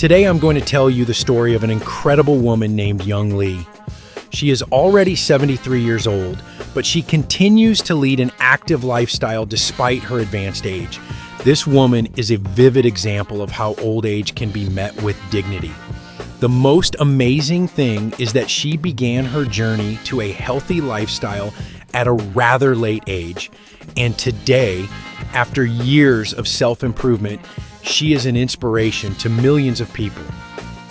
Today I'm going to tell you the story of an incredible woman named Yong Lee. She is already 73 years old, but she continues to lead an active lifestyle despite her advanced age. This woman is a vivid example of how old age can be met with dignity. The most amazing thing is that she began her journey to a healthy lifestyle at a rather late age, and today, after years of self-improvement, she is an inspiration to millions of people.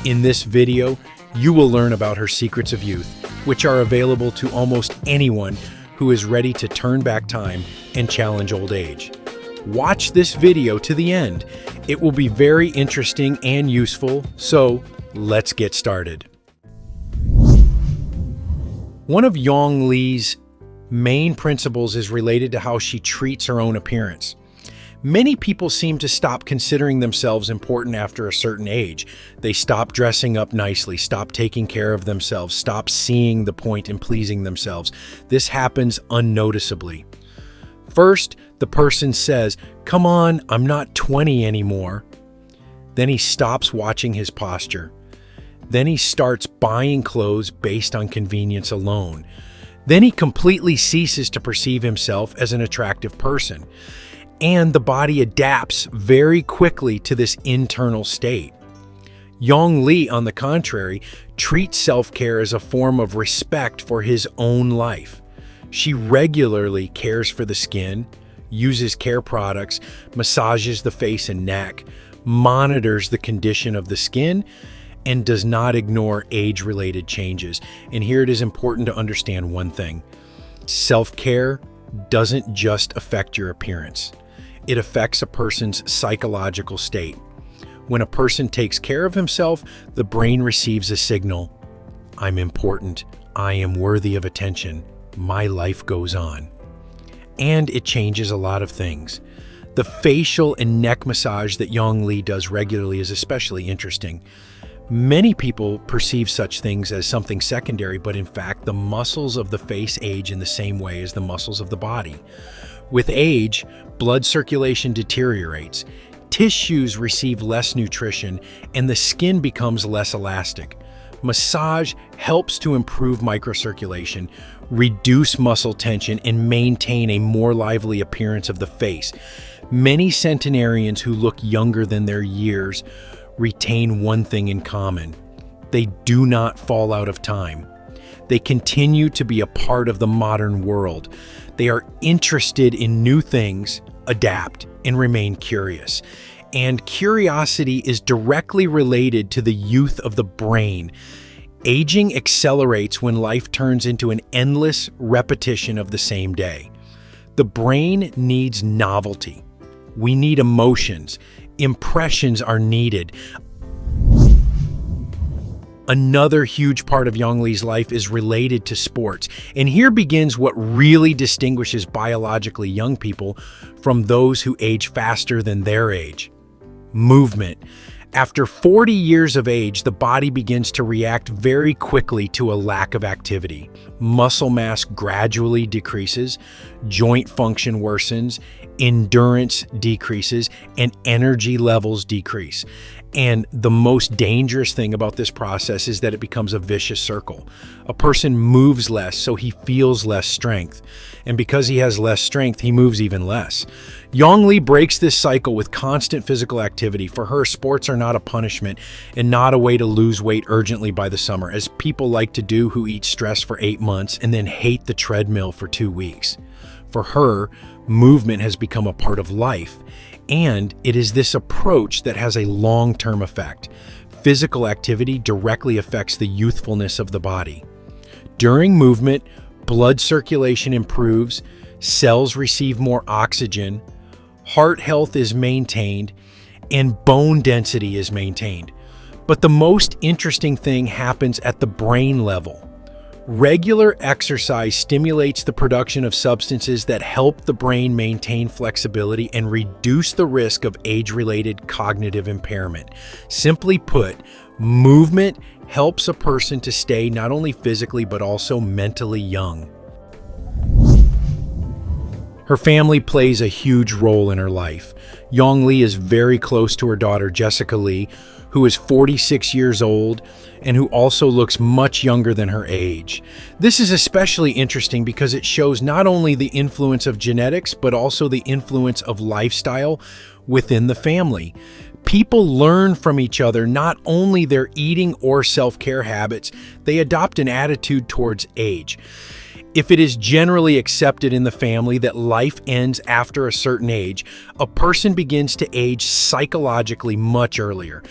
In this video, you will learn about her secrets of youth, which are available to almost anyone who is ready to turn back time and challenge old age. Watch this video to the end. It will be very interesting and useful, so let's get started. One of Yong Lee's main principles is related to how she treats her own appearance. Many people seem to stop considering themselves important after a certain age. They stop dressing up nicely, stop taking care of themselves, stop seeing the point in pleasing themselves. This happens unnoticeably. First, the person says, "Come on, I'm not 20 anymore." Then he stops watching his posture. Then he starts buying clothes based on convenience alone. Then he completely ceases to perceive himself as an attractive person. And the body adapts very quickly to this internal state. Yong Lee, on the contrary, treats self-care as a form of respect for his own life. She regularly cares for the skin, uses care products, massages the face and neck, monitors the condition of the skin, and does not ignore age-related changes. And here it is important to understand one thing. Self-care doesn't just affect your appearance. It affects a person's psychological state. When a person takes care of himself, the brain receives a signal. I'm important. I am worthy of attention. My life goes on. And it changes a lot of things. The facial and neck massage that Yong Lee does regularly is especially interesting. Many people perceive such things as something secondary, but in fact, the muscles of the face age in the same way as the muscles of the body. With age, blood circulation deteriorates, tissues receive less nutrition, and the skin becomes less elastic. Massage helps to improve microcirculation, reduce muscle tension, and maintain a more lively appearance of the face. Many centenarians who look younger than their years retain one thing in common. They do not fall out of time. They continue to be a part of the modern world. They are interested in new things, adapt, and remain curious. And curiosity is directly related to the youth of the brain. Aging accelerates when life turns into an endless repetition of the same day. The brain needs novelty. We need emotions. Impressions are needed. Another huge part of Yong Lee's life is related to sports. And here begins what really distinguishes biologically young people from those who age faster than their age. Movement. After 40 years of age, the body begins to react very quickly to a lack of activity. Muscle mass gradually decreases, joint function worsens, endurance decreases, and energy levels decrease. And the most dangerous thing about this process is that it becomes a vicious circle. A person moves less, so he feels less strength. And because he has less strength, he moves even less. Yong Lee breaks this cycle with constant physical activity. For her, sports are not a punishment and not a way to lose weight urgently by the summer, as people like to do who eat stress for 8 months and then hate the treadmill for 2 weeks. For her, movement has become a part of life. And it is this approach that has a long-term effect. Physical activity directly affects the youthfulness of the body. During movement, blood circulation improves, cells receive more oxygen, heart health is maintained, and bone density is maintained. But the most interesting thing happens at the brain level. Regular exercise stimulates the production of substances that help the brain maintain flexibility and reduce the risk of age-related cognitive impairment. Simply put, movement helps a person to stay not only physically but also mentally young. Her family plays a huge role in her life. Yong Lee is very close to her daughter, Jessica Lee, who is 46 years old and who also looks much younger than her age. This is especially interesting because it shows not only the influence of genetics, but also the influence of lifestyle within the family. People learn from each other not only their eating or self-care habits, they adopt an attitude towards age. If it is generally accepted in the family that life ends after a certain age, a person begins to age psychologically much earlier.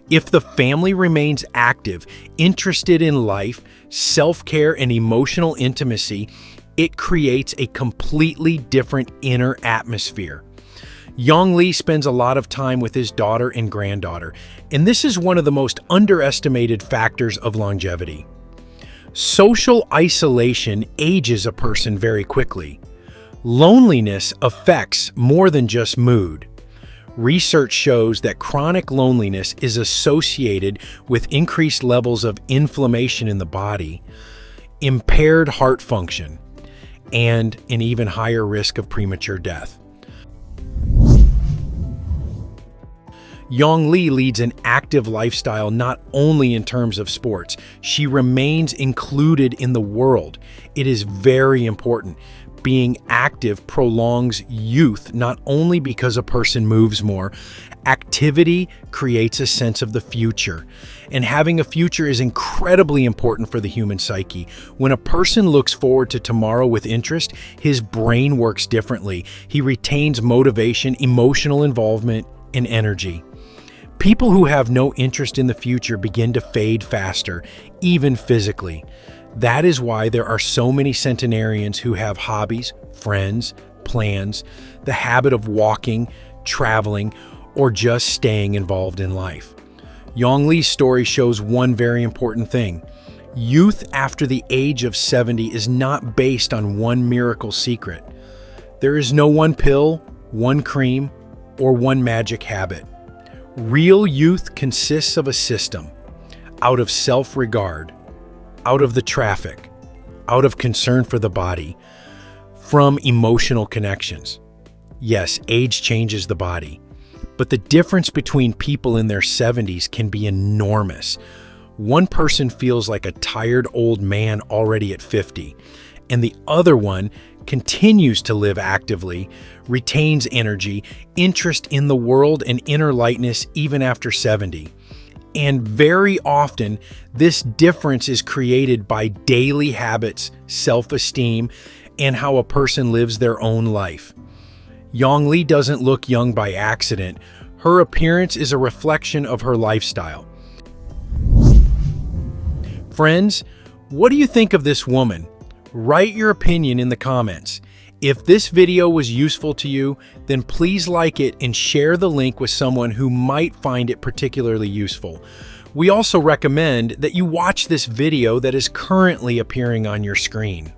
If the family remains active, interested in life, self-care, and emotional intimacy, it creates a completely different inner atmosphere. Yong Lee spends a lot of time with his daughter and granddaughter, and this is one of the most underestimated factors of longevity. Social isolation ages a person very quickly. Loneliness affects more than just mood. Research shows that chronic loneliness is associated with increased levels of inflammation in the body, impaired heart function, and an even higher risk of premature death. Yong Lee leads an active lifestyle not only in terms of sports. She remains included in the world. It is very important. Being active prolongs youth not only because a person moves more. Activity creates a sense of the future. And having a future is incredibly important for the human psyche. When a person looks forward to tomorrow with interest, his brain works differently. He retains motivation, emotional involvement, and energy. People who have no interest in the future begin to fade faster, even physically. That is why there are so many centenarians who have hobbies, friends, plans, the habit of walking, traveling, or just staying involved in life. Yong Lee's story shows one very important thing. Youth after the age of 70 is not based on one miracle secret. There is no one pill, one cream, or one magic habit. Real youth consists of a system, out of self-regard, out of the traffic, out of concern for the body, from emotional connections. Yes, age changes the body, but the difference between people in their 70s can be enormous. One person feels like a tired old man already at 50, and the other one continues to live actively, retains energy, interest in the world, and inner lightness even after 70. And very often, this difference is created by daily habits, self-esteem, and how a person lives their own life. Yong Lee doesn't look young by accident. Her appearance is a reflection of her lifestyle. Friends, what do you think of this woman? Write your opinion in the comments. If this video was useful to you, then please like it and share the link with someone who might find it particularly useful. We also recommend that you watch this video that is currently appearing on your screen.